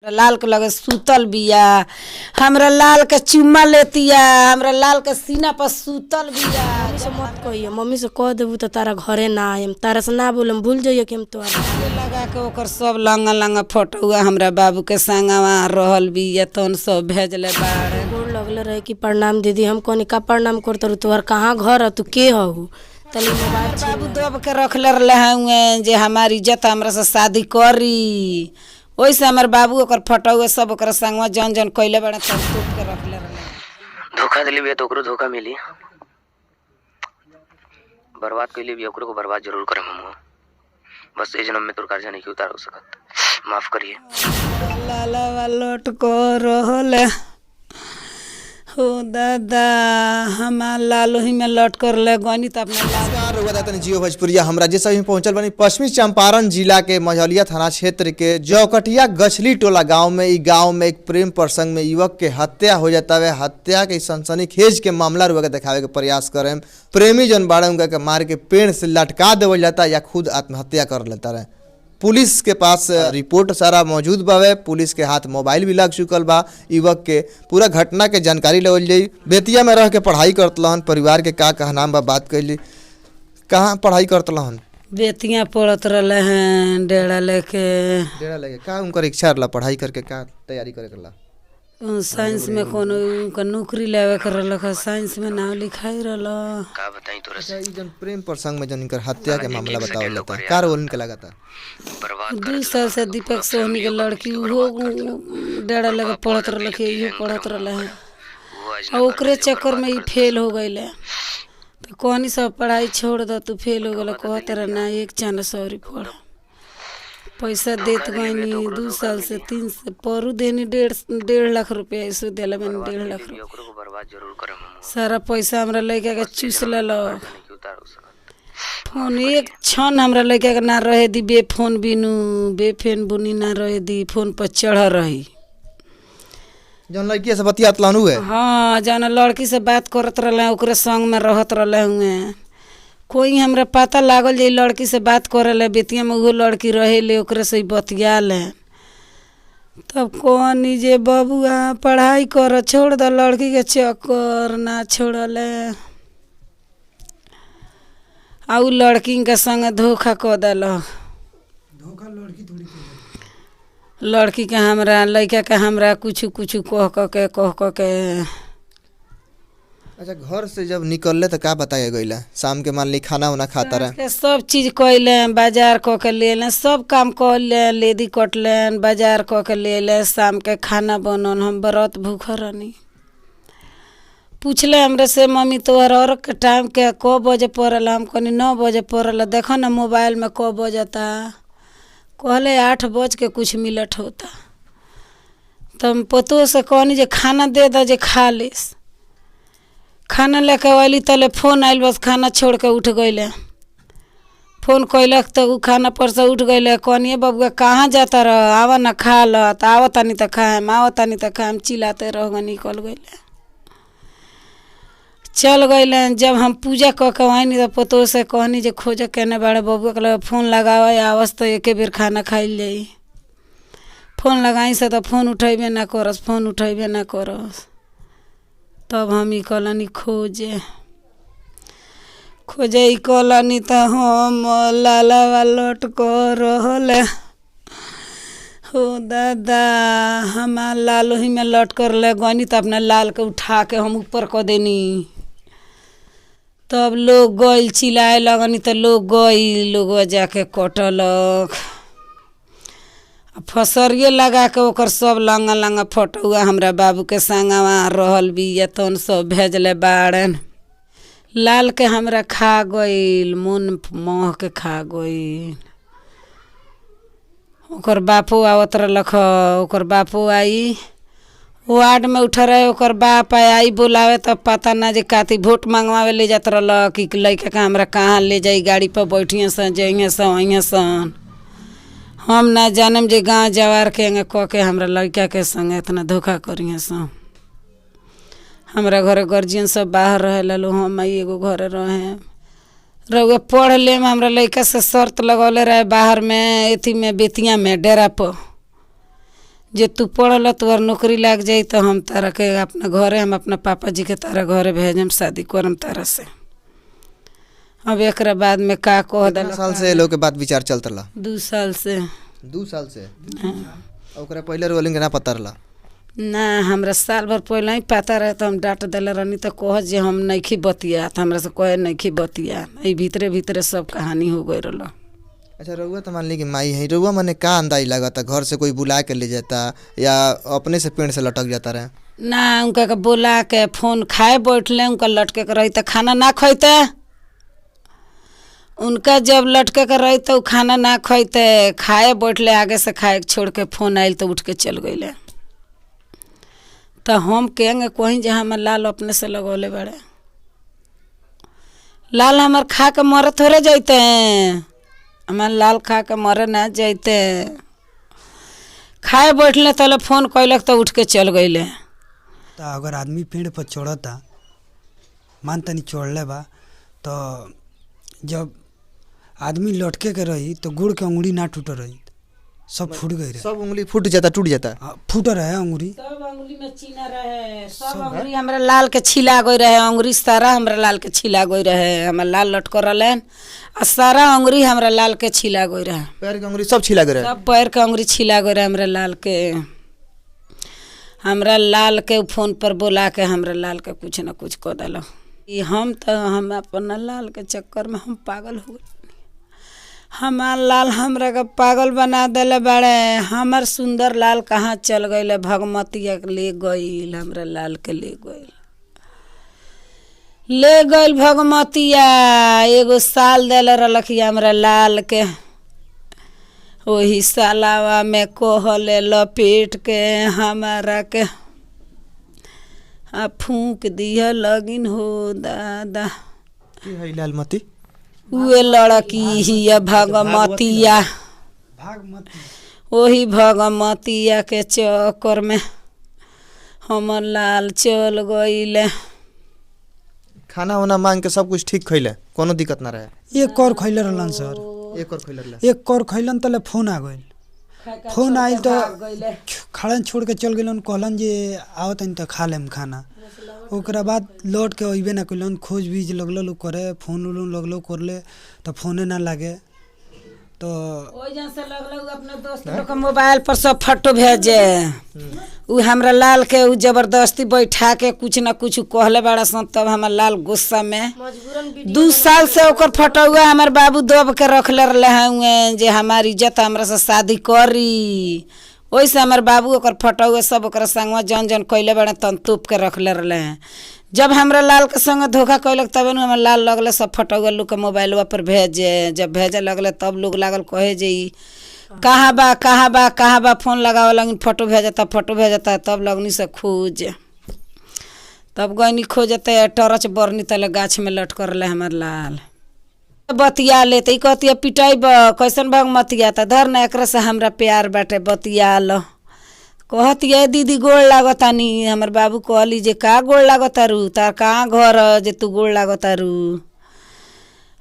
लाल के लगे सुतल बिया, हमरा लाल के चुम्मा लेतिया, हमरा लाल के सीना पर सुतल बिया। मम्मी से मत कहिए, मम्मी से कह देबू तो तारा घरे ना आयम, तारा से ना बोलम, भूल जाइए कि हम तोहरा लगा के ओकर सब लंगा लंगा फोटोआ हमरा बाबू के संगवा रहल बिया, तौन सब भेजले बाड़े। गोड़ लगले रहे कि प्रणाम दीदी, हम कहनी का प्रणाम करत तोहर कहाँ घर है, तू के हऊ? तनी मोबाइल बाबू दब के रखले रहे हुए जे हमारी इज्जत हमरा से शादी करी, ओइसे हमर बाबू ओकर फोटोआ सब ओकर संगवा जन जन कइले बाड़े तब टूट के रखले रहे। धोखा दिली भी तो ओकरो धोखा मिली, बर्बाद कइले भी ओकरो को बर्बाद जरूर करम हम। बस ए जन्म में तोर कर्जा नहीं उतार हो सकत, माफ करिए। लाला लौट को रहल हो दादा, हमार लालू ही में लौट कर ले गनी त अपने लाल जियो भोजपुरिया हमरा जैसा भी पहुंचल बनी पश्चिमी चंपारण जिला के मझौलिया थाना क्षेत्र के जौकटिया गछली टोला गांव में। ई गांव में एक प्रेम प्रसंग में युवक के हत्या हो जाता है। हत्या के सनसनीखेज के मामला रुआ के दिखावे के प्रयास करे, प्रेमी जन बाड़े उनका के मार के पेड़ से लटका देवल जाता या खुद आत्महत्या कर लेता रहे। पुलिस के पास रिपोर्ट सारा मौजूद बावे, पुलिस के हाथ मोबाइल भी लग चुकल बा। युवक के पूरा घटना के जानकारी लेवल जाई। बेतिया में रह के पढ़ाई करतलहन, परिवार के का कहनाम बा बात कैली। कहाँ पढ़ाई करतलहन? बेतिया पढ़त रहे हैं, डेरा लेके का उनकर इच्छा रहा पढ़ाई करके का तैयारी करे करला? साइंस में कोनो उनका नौकरी लेवे कर रहा, साइंस में नाम लिखाई रहा। का बताई तोरा से जन प्रेम प्रसंग में जन इनकर हत्या के मामला बतावल जाता है, का रोल इनके लगाता? बर्बाद 2 साल से दीपक सोहनी के लड़की वो डेरा लेके पढ़त रहे, इहो पढ़त रहे हैं और ओकरे चक्कर में ही फेल हो गई। तो कहनी सब पढ़ाई छोड़ दो, तू फेल हो गल, कहते रहे ना एक चांद सौरी पढ़। पैसा देत गईनी 2 साल से 3 से परू देनी 1.5 लाख रुपया, ऐसे दिला मैंने 1.5 लाख रुपया। ओकरो को बर्बाद जरूर करम हम। सारा पैसा हमरा लेके के चूस लेलक। नहीं उतार हो सकत। फोन एक क्षण हमरा लेके के ना रहे दी, बेफोन बिनू बेफेन बुनी ना रहे दी, फोन पर चढ़ रही। जौन लड़की से बतियातलन हुए? हाँ, जौन लड़की से बात करत रहे ओकरे संग में रहत रहे हुए। कोई हमरा पता लागल जे लड़की से बात करे ले, बेतिया में वो लड़की रहे ले, ओकरे से बतिया ले। तब कहनी जे बबुआ पढ़ाई कर, छोड़ द लड़की के चक्कर, ना छोड़ले आ उ लड़की के संग धोखा क देलक। लड़की के हमरा लड़का के हमरा कुछ कुछ कह के अच्छा, घर से जब निकलले तो का बताया गईला? शाम के मान ली खाना उना खाता रहे? सब चीज कैले, बाजार क के ले लें, सब काम कर ले, लेदी कटलें, बाजार क के ले लें, शाम के खाना बनन। हम व्रत भूख रहनी। पूछले हमरे से मम्मी तोहर और के टाइम के क बजे पड़ल? हम कहनी 9 बजे पड़ल। देखो ना मोबाइल में क बजता, कहले 8 बज के कुछ मिनट होता। तब पतो से कहनी जे खाना दे दे जे खा लेस। खाना लेके वाली तले फोन आयल, बस खाना छोड़ के उठ गईले। फोन कैलक तो उ खाना पर से उठ गईले। कहनी बबुआ कहाँ जाता रह, आवा ना खा ल। तो आवत तानी तो खाएम, आवत तानी तो खाएम, चिल्लाते रह गए। निकल गईले, चल गईले। जब हम पूजा क के आईनी तो पतो से कहनी जे खोज केने बाड़े, बबुआ के लगे फोन लगावा आवस तो एके बेर खाना खाइल जाई। फोन लगाई से तो फोन उठेबे ना करस, फोन उठेबे ना करस। तब हम ई कलनी खोजे ई कलनी तो हम लाला लौट कर रहल हो दादा, हमार लालू ही में लौट कर ले गनी तो अपने लाल के उठा के हम ऊपर क देनी। तब लोग गइल, चिल्लाए लगनी तो लोग गइल, लोग जाके कटलक। फसरिए लगा के ओकर सब लंगा लंगा फोटोआ हमरा बाबू के संगवा रहल बिया, तौन सब भेजले बाड़े। लाल के हमरा खा गइल, मन मोह के खा गइल। ओकर बापो आवत रहलक, ओकर बापो आई वार्ड में उठ रहे, ओकर बाप आई बोलावे तब पता ना जे काती वोट मांगवावे ले जात रहलक कि लइका के हमरा कहाँ ले जाई, गाड़ी पर बैठिए सन जइए सन अइए सन। हम ना जानम जे गाँव जवार के क के हमरा लड़का के संग इतना धोखा करिए सन। हमरा घरे गार्जियन सब बाहर रहे लो, हम एगो घरे रहे। रउआ पढ़ ले में हमरा लड़का से शर्त लगौले रहे बाहर में, एथी में बेतिया में डेरा पर जे तू पढ़ल तोहर नौकरी लाग जाई तो हम तारा के अपना घरे हम अपना पापा जी के तारा घरे भेजम शादी करम तारा से। अब एकरा बाद में का कह कितना दिला साल से लोग के बात विचार चलत रहा? 2 साल से 2 साल से। ओकरा पहले रोलिंग के ना पता रहा? ना हमरा साल भर पहले ही पता रहे तो हम डांट दिले रहनी तो कह जे हम नइखी बतिया तो हमरा से कहे नइखी बतिया ई भीतरे भीतरे सब कहानी हो गई रहल। अच्छा रउआ तो मान ली कि माई है, रउआ मने का अंदाज लगाता घर से कोई बुला के ले जाता या अपने से पेड़ से लटक जाता रहे? ना उनका के बोला के फोन खाए बैठले उनका लटके के रही तो खाना ना खैते, उनका जब लटके के रही तो खाना ना खैते, खाए बैठले आगे से खाए छोड़ के फोन आयल तो उठ के चल गईले। तो हम कहेंगे कहीं जे हमर लाल अपने से लगौले बड़े, लाल हमार खा के मरे थोड़े जाते हैं, हमार लाल खा के मरे ना जाते। खाए बैठले तले फोन कैलक तो उठ के चल गईले। तो अगर आदमी पेड़ पर चढ़ता मान तनी चढ़ले बा तो जब आदमी लटके के रही तो गुड़ के अंगुरी ना टूट रही, सब फूट गई रहे। सब उंगली फूट जाता, टूट जाता? फूट रहे अंगुरी, सब अंगुली में चीना रहे, सब अंगुरी हमरा लाल के छिला गई रहे, अंगुरी सारा हमरा लाल के छिला गई रहे, हमरा लाल लटक रहे आ सारा अंगुरी हमरा लाल के छिला गई रहे, पैर के अंगुरी सब छिला गए रहे? सब पैर के अंगुरी छिला गई रहे हमरा लाल के। हमरा लाल के फोन पर बोला के हमरा लाल के कुछ न कुछ कह दिल। हम तो हम अपना लाल के चक्कर में हम पागल हो गए। हमार लाल हमरा के पागल बना दिले बड़े। हमार सुंदर लाल कहाँ चल गई, भगमतिया ले गई, हमरा लाल के ले गई भगमतिया। एगो साल दिले रलखिया हमरा लाल के, वही सालावा में कहले लपेट के हमारा के आ फूंक दिया लगिन हो दादा। की है लालमती? उहे लड़की हिया भगमतिया, भागमती। वही भगमतिया के चक्कर में हमर लाल चल गईले। खाना वाना मांग के सब कुछ ठीक खैले, कोनो दिक्कत ना रहे? एक और खैले रहलन सर, एक और खैले रहे? एक और खैलन तले फोन आ गइल। फोन आइल तो खड़न छोड़ के चल गेलन, कहलन जे आओ तनी तो खा लेम खाना। ओकरा बाद लौट के अइबे ना कइलन, खोज बीज लगलो करे, फोन उन लगलो करले तो फोने ना लागे। तो ओइ जन से लगलो अपने दोस्त लोग के मोबाइल पर सब फोटो भेजे, उ हमरा लाल के उ जबरदस्ती बैठा के कुछ ना कुछ कहले बड़ा सन, तब हमर लाल गुस्सा में 2 साल से ओकर फोटोआ हमर बाबू दब के रखले रहले हैं जे हमारी इज्जत हमरा से शादी करी। ओइसे हमर बाबू ओकर फोटोआ सब ओकर संगवा जन जन कइले बड़े तन तोप के रखले रहले हैं। जब हमरा लाल के संग धोखा कैलक तब हमर लाल लगले सब फोटोआ लोग के मोबाइलवा पर भेजे। जब भेजे लगले तब लोग लागल कहे जे ई कहाँ बा कहाँ बा कहाँ बा, फोन लगावे लगिन फोटो भेजता तब लगनी से खोज। तब गईनी खोजते टॉर्च बरनी तले गाछ में लटक रहले हमर लाल। बतिया लेते ई कहतिया पिटाइब कैसन भगमतिया त धर ना एकरा से हमरा प्यार बाटे बतिया ल। कहतिया दीदी गोड़ लागतानी। हमर बाबू कहली जे का गोड़ लागतारू, तार कहाँ घर जे तू गोड़ लागतारू?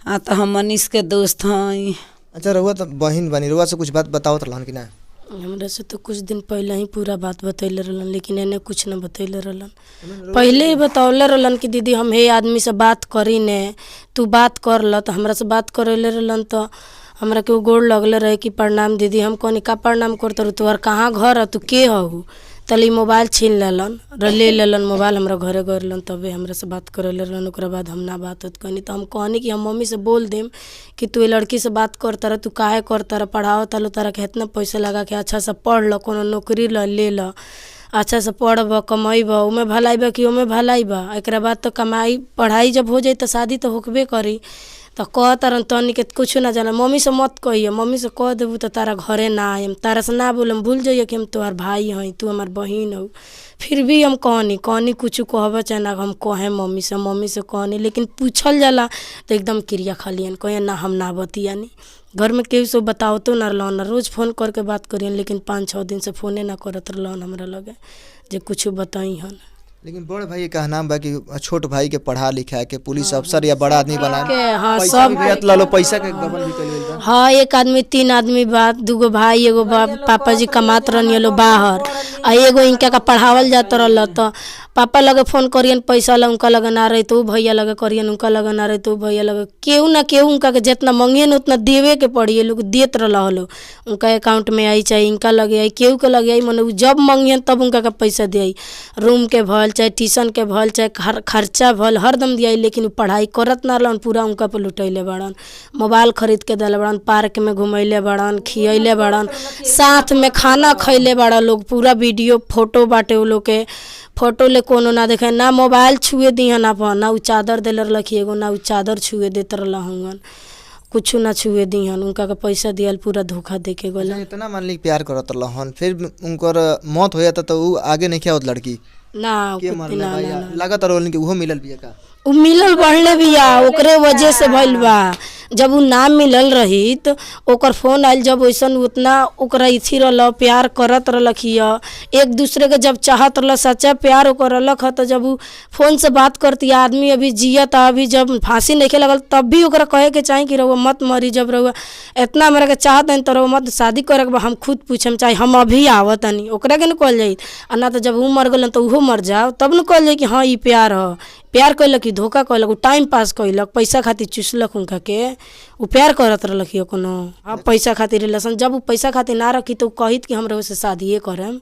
हाँ तो हम मनीष के दोस्त हई। अच्छा रउआ तो बहिन बनी, रउआ से कुछ बात बताओ रहलन कि ना? हमरा से तो कुछ दिन पहले ही पूरा बात बतैले रहलन, लेकिन एने कुछ न बतैले रहलन। पहले ही बतौले रहलन कि दीदी हम हे आदमी से बात करी ने, तू बात कर ल। तो हमरा से बात करैले रहलन तो हमरा के गोड़ लगले रहे कि प्रणाम दीदी। हम कहनी का प्रणाम करत रहू, तोहर कहाँ घर है, तू के हऊ? तली मोबाइल छीन लेलन, ले लेलन मोबाइल, हमरा घरे गरलन, तबे हमरा से बात करैले रहलन। ओकरा बाद हम ना बात होत कहनी तो हम कहनी कि हम मम्मी से बोल देम कि तू ये लड़की से बात करता रह, तू काहे करता रह, पढ़ाओ तालो, तारा के इतना पैसा लगा के अच्छा से पढ़ ल, कोनो नौकरी ले ल, अच्छा से पढ़ब कमैब, उमे भलाई बा कि उमे भलाई बा। एकरा बाद तो कमाई पढ़ाई जब हो जाई तो शादी तो होकबे करी। तो कहतारन तनी के कुछ ना जाना, मम्मी से मत कहिए, मम्मी से कह देबू तो तारा घरे ना आयम, तारा से ना बोलम, भूल जाइए कि हम तोहार भाई हई, तू हमार बहिन हो। फिर भी हम कहनी कुछ कहब चाहे ना हम कहें मम्मी से कहनी, लेकिन पूछल जाला तो एकदम क्रिया खलियन, कहे ना हम ना बतियानी। घर में केहू से बताओ तो ना रहलन, रोज़ फ़ोन करके बात करियन, लेकिन 5-6 दिन से फ़ोने ना करत रहलन हमरा लगे जे कुछ बताई हन। लेकिन बड़ भाई का नाम बा कि छोट भाई के पढ़ा लिखा के पुलिस अफसर या बड़ा आदमी बना के, हाँ, पैसा सब भी भेजत ला लो, पैसा के गबन भी कइल गइल बा। हाँ, एक आदमी 3 आदमी बा, 2 भाई, एगो पापा जी कमात रहनी लो बाहर, आ एगो इनका का पढ़ावल जात रहल। तो पापा लगे फोन करियन पैसा ला, उनका लगे ना रही तो भैया लगे करियन, उनका लगे ना रही तो भैया लगे, केहू ना केहू उनका के जितना मंगियन उतना देवे के पड़ी, लोग देत रहल। उनका अकाउंट में आई चाहे इनका लगे आई, केहू के लगे आई, मने जब मंगियन तब उनका का पैसा दे, रूम के भल चाहे ट्यूशन के भल चाहे खर्चा भल हरदम दिया। लेकिन उ पढ़ाई करत ना रहन, पूरा उनका पर लुटैले बड़न, मोबाइल खरीद के दिले बड़न, पार्क में घुमैले बड़न, खियैले बड़न, साथ में खाना खैले बड़ा लोग, पूरा वीडियो फोटो बाटे उ लोग के, फोटो ले कोनो ना देखे, ना मोबाइल छुए दिहन अपन, ना उ चादर देले रहलखी एगो, ना उ चादर छुए देत रहलन, कुछ ना छुए दिहन, उनका के पैसा दियल पूरा धोखा दे के गल। इतना मान ली प्यार करत रहन, फिर उनकर मौत हो जाता तो उ आगे नहीं क्या होत लड़की ना के मरले बा या लागत रहल कि उहो मिलल बिया का? उ मिलल बढ़ले बिया, ओकरे वजह से भइल बा। जब उ ना मिलल रही तो ओकर फोन आयल, जब वैसन उतना ओकरा इथी रहल, प्यार करत रहलखिय, एक दूसरे के जब चाहत रहल, सच्चा प्यार ओकर रहलक ह, तो जब उ फोन से बात करती आदमी अभी जियत, अभी जब फांसी नहीं लगल तब भी ओकरा कहे के चाही कि रहुआ मत मरी, जब रहुआ इतना हमरा के चाहत है तो रहुआ मत शादी करे के बा, हम खुद पूछम चाहे हम अभी आवत तनी, ओकरा के न कहल जाई। आ ना तो जब उ मर गलन तो उहो मर जाओ, तब न कहल जाई कि हाँ ई प्यार ह। प्यार कैलक कि धोखा कैलक, उ टाइम पास कैलक, पैसा खातिर चुसलक उनका के, उ प्यार करत रहलक कोनो। हाँ, पैसा खातिर रिलेशन, जब उ पैसा खातिर ना रखी तो कहित कि हम रहुआ से शादिए करम,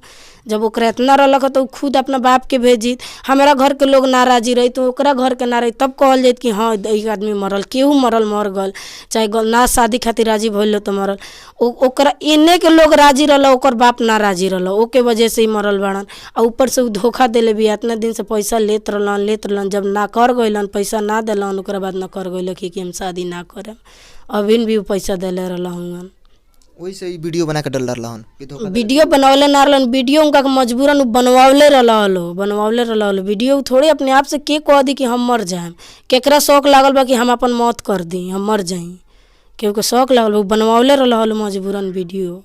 जब ओकरा इतना रहलक तो खुद अपना बाप के भेजित, हमारा घर के लोग नाराजी रही तो ओकरा घर के ना रही, तब कहल जाइत कि हाँ एक आदमी मरल, केहू मरल मर गल, चाहे ना शादी खातिर राजी भइल तो मरल, ओकरा एने के लोग राजी रहल, ओकर बाप ना राजी रहल, ओके वजह से ही मरल बाड़न। आ ऊपर से उ धोखा देले भी, इतना दिन से पैसा लेत रहलन, जब ना कर गइलन, पैसा ना देलन, ओकरा बाद ना कर गइल कि हम शादी ना करम, अभी भी उ पैसा देले रहलन। वही से ई वीडियो बना के डल रहलन कि धोखा वीडियो बनवले ना रहलन, वीडियो उनका के मजबूरन बनवावले रहल, वीडियो थोड़े अपने आप से के कह दी कि हम मर जाएम, केकरा शौक लागल बा कि हम अपन मौत कर दी, हम मर जाई, केहू के शौक लागल बा, बनवावले रहल मजबूरन वीडियो,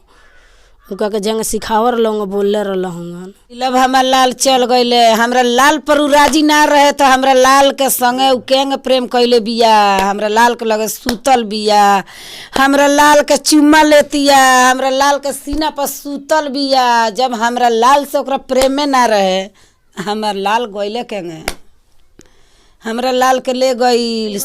उनका के जंग सिखावर रहल, बोलले रहल। जब हमार लाल चल गइले, हमरा लाल पर उ राजी ना रहे तो हमरा लाल के संगे उ केंग प्रेम कैले बिया, हमरा लाल के लगे सुतल बिया, हमरा लाल के चुम्मा लेतिया, हमरा लाल के सीना पर सुतल बिया। जब हमरा लाल से ओकरा प्रेम में ना रहे, हमार लाल गइले केंगे, हमरा लाल के ले गइल।